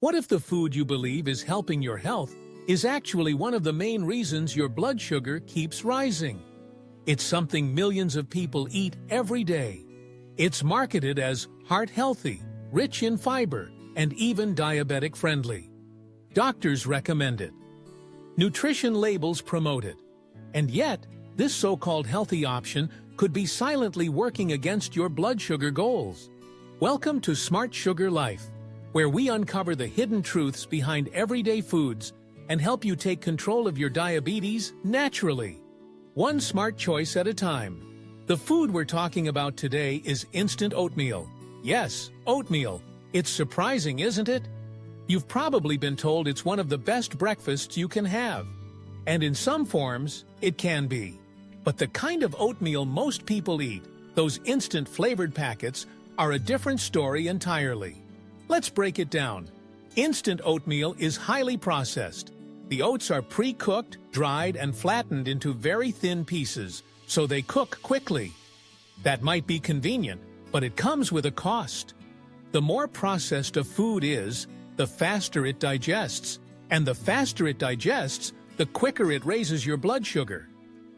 What if the food you believe is helping your health is actually one of the main reasons your blood sugar keeps rising? It's something millions of people eat every day. It's marketed as heart-healthy, rich in fiber, and even diabetic-friendly. Doctors recommend it. Nutrition labels promote it. And yet, this so-called healthy option could be silently working against your blood sugar goals. Welcome to Smart Sugar Life, where we uncover the hidden truths behind everyday foods and help you take control of your diabetes naturally. One smart choice at a time. The food we're talking about today is instant oatmeal. Yes, oatmeal. It's surprising, isn't it? You've probably been told it's one of the best breakfasts you can have. And in some forms, it can be. But the kind of oatmeal most people eat, those instant flavored packets, are a different story entirely. Let's break it down. Instant oatmeal is highly processed. The oats are pre-cooked, dried, and flattened into very thin pieces, so they cook quickly. That might be convenient, but it comes with a cost. The more processed a food is, the faster it digests. And the faster it digests, the quicker it raises your blood sugar.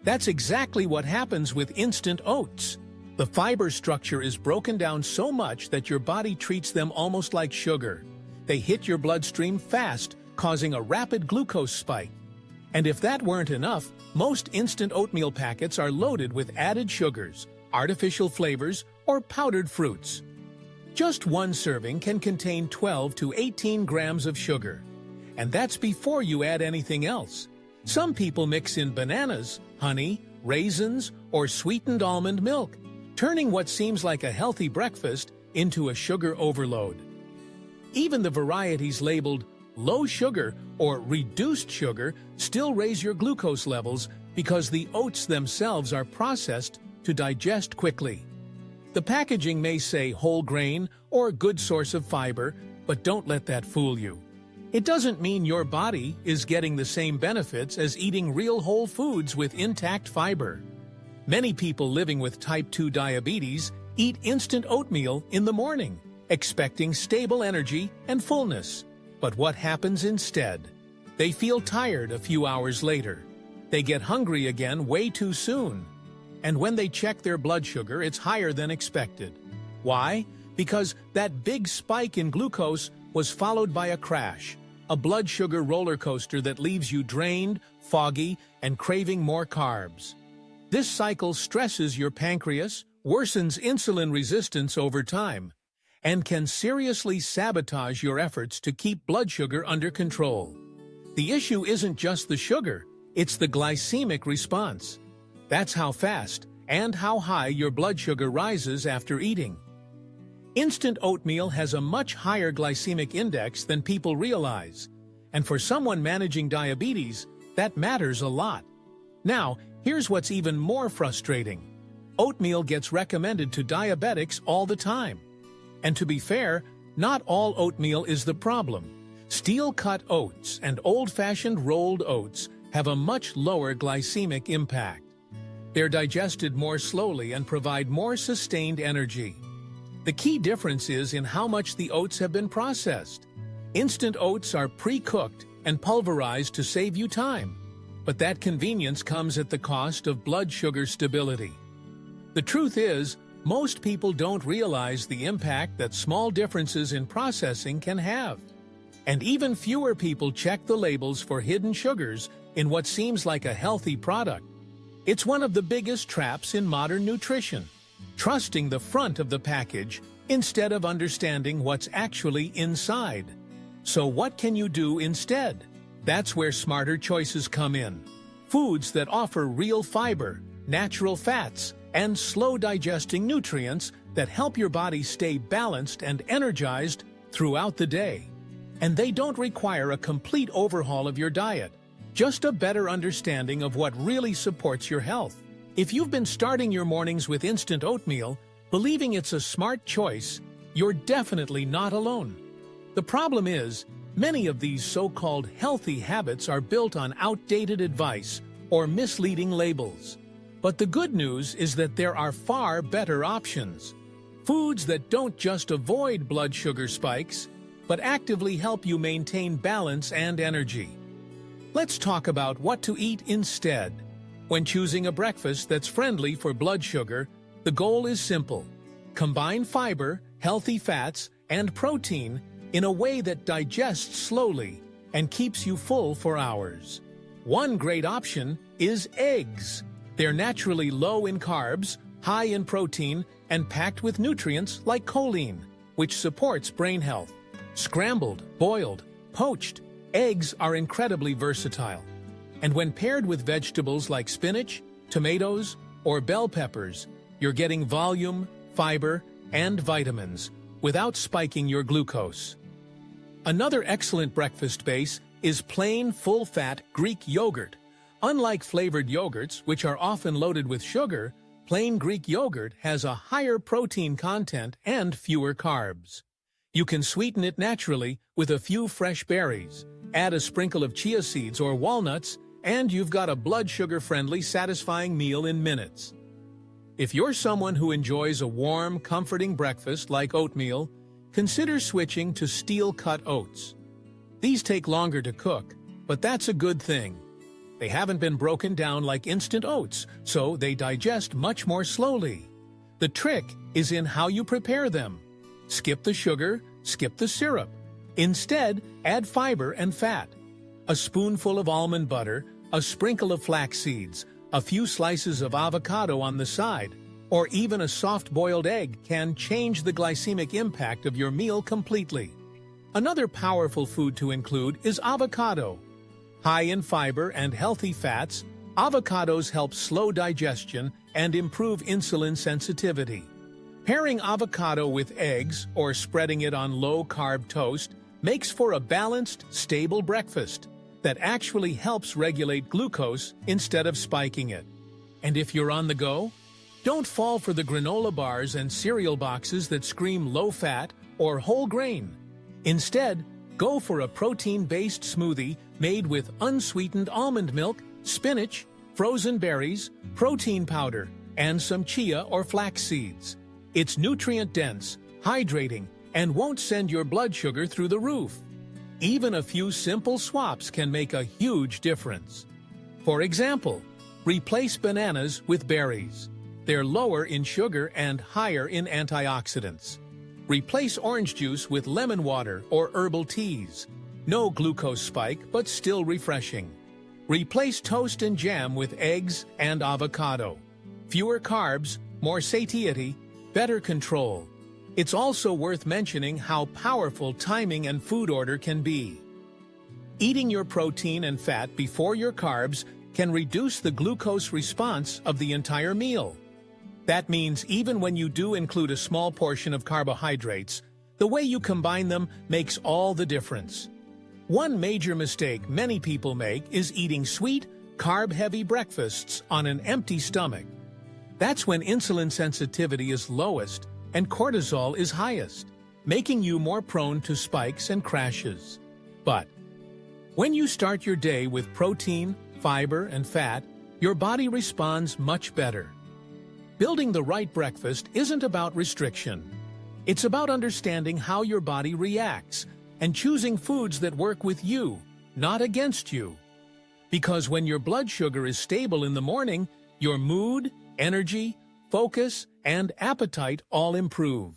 That's exactly what happens with instant oats. The fiber structure is broken down so much that your body treats them almost like sugar. They hit your bloodstream fast, causing a rapid glucose spike. And if that weren't enough, most instant oatmeal packets are loaded with added sugars, artificial flavors, or powdered fruits. Just one serving can contain 12 to 18 grams of sugar. And that's before you add anything else. Some people mix in bananas, honey, raisins, or sweetened almond milk, turning what seems like a healthy breakfast into a sugar overload. Even the varieties labeled low sugar or reduced sugar still raise your glucose levels because the oats themselves are processed to digest quickly. The packaging may say whole grain or good source of fiber, but don't let that fool you. It doesn't mean your body is getting the same benefits as eating real whole foods with intact fiber. Many people living with type 2 diabetes eat instant oatmeal in the morning, expecting stable energy and fullness. But what happens instead? They feel tired a few hours later. They get hungry again way too soon. And when they check their blood sugar, it's higher than expected. Why? Because that big spike in glucose was followed by a crash, a blood sugar roller coaster that leaves you drained, foggy, and craving more carbs. This cycle stresses your pancreas, worsens insulin resistance over time, and can seriously sabotage your efforts to keep blood sugar under control. The issue isn't just the sugar, it's the glycemic response. That's how fast and how high your blood sugar rises after eating. Instant oatmeal has a much higher glycemic index than people realize, and for someone managing diabetes, that matters a lot. Now, here's what's even more frustrating. Oatmeal gets recommended to diabetics all the time. And to be fair, not all oatmeal is the problem. Steel-cut oats and old-fashioned rolled oats have a much lower glycemic impact. They're digested more slowly and provide more sustained energy. The key difference is in how much the oats have been processed. Instant oats are pre-cooked and pulverized to save you time. But that convenience comes at the cost of blood sugar stability. The truth is, most people don't realize the impact that small differences in processing can have. And even fewer people check the labels for hidden sugars in what seems like a healthy product. It's one of the biggest traps in modern nutrition, trusting the front of the package instead of understanding what's actually inside. So what can you do instead? That's where smarter choices come in. Foods that offer real fiber, natural fats, and slow-digesting nutrients that help your body stay balanced and energized throughout the day. And they don't require a complete overhaul of your diet, just a better understanding of what really supports your health. If you've been starting your mornings with instant oatmeal, believing it's a smart choice, you're definitely not alone. The problem is, many of these so-called healthy habits are built on outdated advice or misleading labels. But the good news is that there are far better options. Foods that don't just avoid blood sugar spikes, but actively help you maintain balance and energy. Let's talk about what to eat instead. When choosing a breakfast that's friendly for blood sugar, the goal is simple. Combine fiber, healthy fats, and protein in a way that digests slowly and keeps you full for hours. One great option is eggs. They're naturally low in carbs, high in protein, and packed with nutrients like choline, which supports brain health. Scrambled, boiled, poached, eggs are incredibly versatile. And when paired with vegetables like spinach, tomatoes, or bell peppers, you're getting volume, fiber, and vitamins without spiking your glucose. Another excellent breakfast base is plain, full-fat Greek yogurt. Unlike flavored yogurts, which are often loaded with sugar, plain Greek yogurt has a higher protein content and fewer carbs. You can sweeten it naturally with a few fresh berries, add a sprinkle of chia seeds or walnuts, and you've got a blood sugar-friendly, satisfying meal in minutes. If you're someone who enjoys a warm, comforting breakfast like oatmeal, consider switching to steel-cut oats. These take longer to cook, but that's a good thing. They haven't been broken down like instant oats, so they digest much more slowly. The trick is in how you prepare them. Skip the sugar, skip the syrup. Instead, add fiber and fat. A spoonful of almond butter, a sprinkle of flax seeds, a few slices of avocado on the side, or even a soft-boiled egg can change the glycemic impact of your meal completely. Another powerful food to include is avocado. High in fiber and healthy fats, avocados help slow digestion and improve insulin sensitivity. Pairing avocado with eggs or spreading it on low-carb toast makes for a balanced, stable breakfast that actually helps regulate glucose instead of spiking it. And if you're on the go, don't fall for the granola bars and cereal boxes that scream low-fat or whole grain. Instead, go for a protein-based smoothie made with unsweetened almond milk, spinach, frozen berries, protein powder, and some chia or flax seeds. It's nutrient-dense, hydrating, and won't send your blood sugar through the roof. Even a few simple swaps can make a huge difference. For example, replace bananas with berries. They're lower in sugar and higher in antioxidants. Replace orange juice with lemon water or herbal teas. No glucose spike, but still refreshing. Replace toast and jam with eggs and avocado. Fewer carbs, more satiety, better control. It's also worth mentioning how powerful timing and food order can be. Eating your protein and fat before your carbs can reduce the glucose response of the entire meal. That means even when you do include a small portion of carbohydrates, the way you combine them makes all the difference. One major mistake many people make is eating sweet, carb-heavy breakfasts on an empty stomach. That's when insulin sensitivity is lowest and cortisol is highest, making you more prone to spikes and crashes. But when you start your day with protein, fiber, and fat, your body responds much better. Building the right breakfast isn't about restriction. It's about understanding how your body reacts and choosing foods that work with you, not against you. Because when your blood sugar is stable in the morning, your mood, energy, focus, and appetite all improve.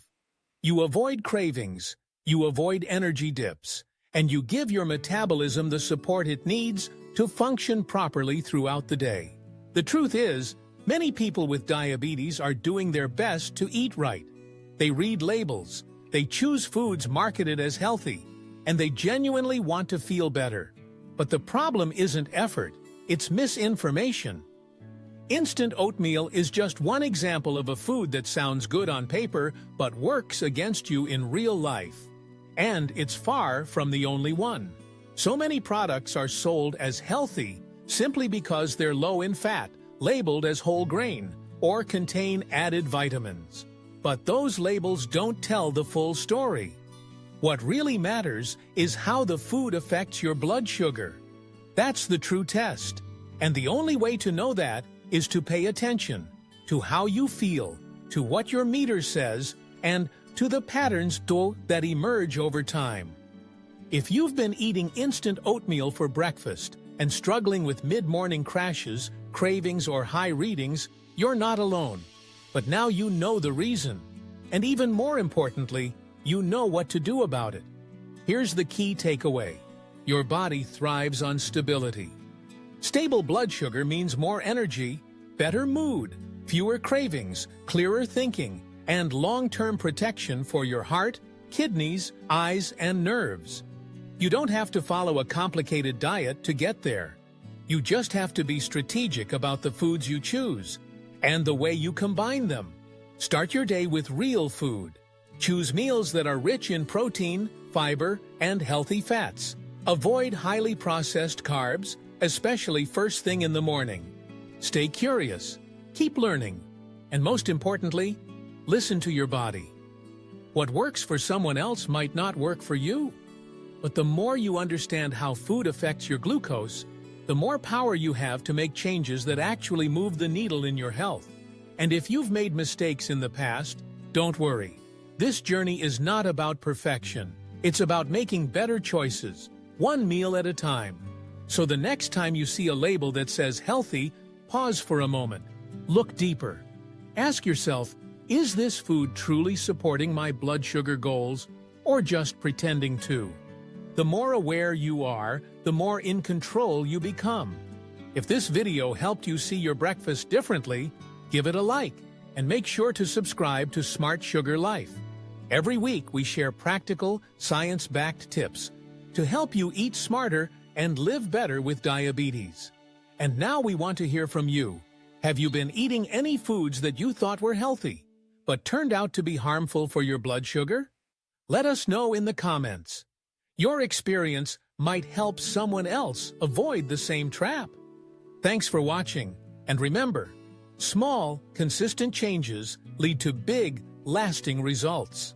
You avoid cravings, you avoid energy dips, and you give your metabolism the support it needs to function properly throughout the day. The truth is, many people with diabetes are doing their best to eat right. They read labels, they choose foods marketed as healthy, and they genuinely want to feel better. But the problem isn't effort, it's misinformation. Instant oatmeal is just one example of a food that sounds good on paper but works against you in real life. And it's far from the only one. So many products are sold as healthy simply because they're low in fat, labeled as whole grain, or contain added vitamins. But those labels don't tell the full story. What really matters is how the food affects your blood sugar. That's the true test. And the only way to know that is to pay attention to how you feel, to what your meter says, and to the patterns that emerge over time. If you've been eating instant oatmeal for breakfast and struggling with mid-morning crashes, cravings, or high readings, you're not alone. But now you know the reason. And even more importantly, you know what to do about it. Here's the key takeaway. Your body thrives on stability. Stable blood sugar means more energy, better mood, fewer cravings, clearer thinking, and long-term protection for your heart, kidneys, eyes, and nerves. You don't have to follow a complicated diet to get there. You just have to be strategic about the foods you choose and the way you combine them. Start your day with real food. Choose meals that are rich in protein, fiber, and healthy fats. Avoid highly processed carbs, especially first thing in the morning. Stay curious, keep learning, and most importantly, listen to your body. What works for someone else might not work for you. But the more you understand how food affects your glucose, the more power you have to make changes that actually move the needle in your health. And if you've made mistakes in the past, don't worry. This journey is not about perfection. It's about making better choices, one meal at a time. So the next time you see a label that says healthy, pause for a moment. Look deeper. Ask yourself, is this food truly supporting my blood sugar goals, or just pretending to? The more aware you are, the more in control you become. If this video helped you see your breakfast differently, give it a like and make sure to subscribe to Smart Sugar Life. Every week we share practical, science-backed tips to help you eat smarter and live better with diabetes. And now we want to hear from you. Have you been eating any foods that you thought were healthy, but turned out to be harmful for your blood sugar? Let us know in the comments. Your experience might help someone else avoid the same trap. Thanks for watching, and remember, small, consistent changes lead to big, lasting results.